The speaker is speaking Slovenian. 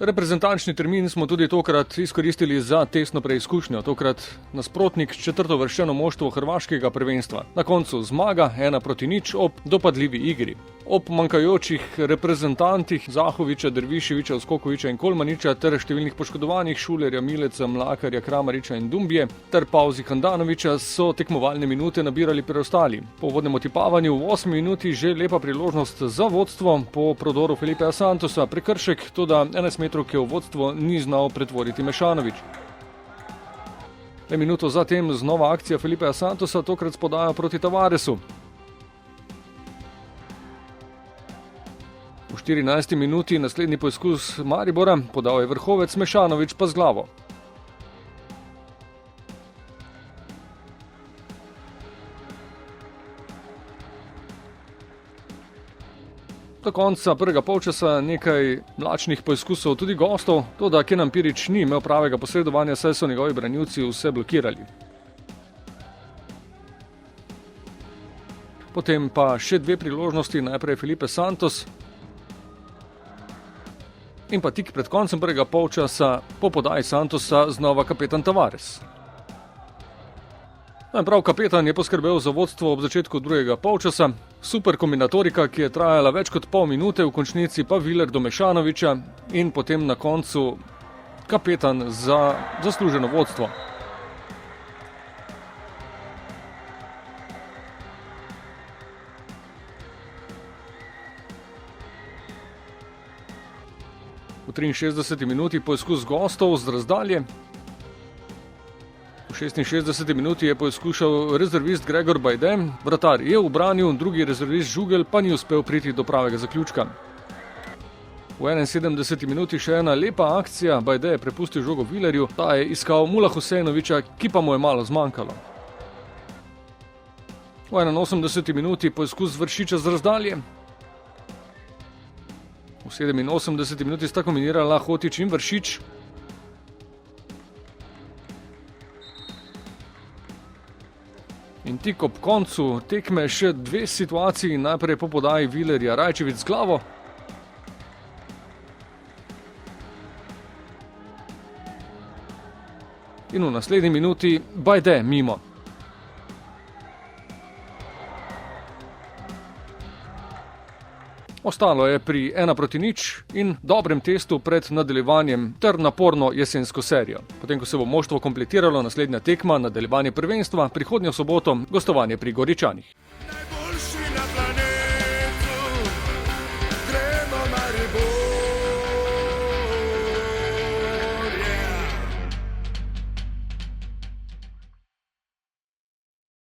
Reprezentančni termin smo tudi tokrat izkoristili za testno preizkušnjo, tokrat nasprotnik četrtovrščeno moštvo hrvaškega prvenstva. Na koncu zmaga 1-0 ob dopadljivi igri. Ob manjkajočih reprezentantih Zahovića, Derviševića, Uskokovića in Kolmaniča ter številnih poškodovanih Šulerja, Mileca, Mlakarja, Kramariča in Dumbije ter pauzi Handanovića so tekmovalne minute nabirali preostali. Po uvodnem otipavanju v 8 minuti že lepa priložnost za vodstvo po prodoru Felipeja Santosa, prekršek, toda 11 metrovke v vodstvo ni znal pretvoriti Mešanović. Le minuto zatem znova akcija Felipeja Santosa, tokrat s podajo proti Tavaresu. V 14. minuti naslednji poizkus Maribora, podal je vrhovec, Mešanović pa z glavo. Do konca prvega polčasa nekaj mlačnih poizkusov tudi gostov, toda Kenan Pirić ni imel pravega posredovanja, saj so njegovi branilci vse blokirali. Potem pa še dve priložnosti, najprej Felipe Santos in pa tik pred koncem prvega polčasa po podaji Santosa znova kapetan Tavares. Prav kapetan je poskrbel za vodstvo ob začetku drugega polčasa. Super kombinatorika, ki je trajala več kot pol minute, v končnici pa Viler do Mešanovića in potem na koncu kapetan za zasluženo vodstvo. V 63. minuti poizkus gostov z razdalje. V 66. minuti je poizkušal rezervist Gregor Bajde, vratar je ubranil, drugi rezervist Žugel pa ni uspel priti do pravega zaključka. V 71. minuti še ena lepa akcija, Bajde je prepustil žogo Vilerju, ta je iskal Mula Husejnovića, ki pa mu je malo zmanjkalo. V 81. minuti poizkus Vršiča z razdalje. V 87. minuti sta kombinirala Hotić in Vršič. In tik ob koncu tekme še dve situaciji, najprej po podaji Vilerja Rajčević z glavo. In v naslednji minuti Bajde mimo. Ostalo je pri 1-0 in dobrem testu pred nadaljevanjem ter naporno jesensko serijo. Potem, ko se bo moštvo kompletiralo, naslednja tekma, nadaljevanje prvenstva, prihodnjo soboto, gostovanje pri Goričanih.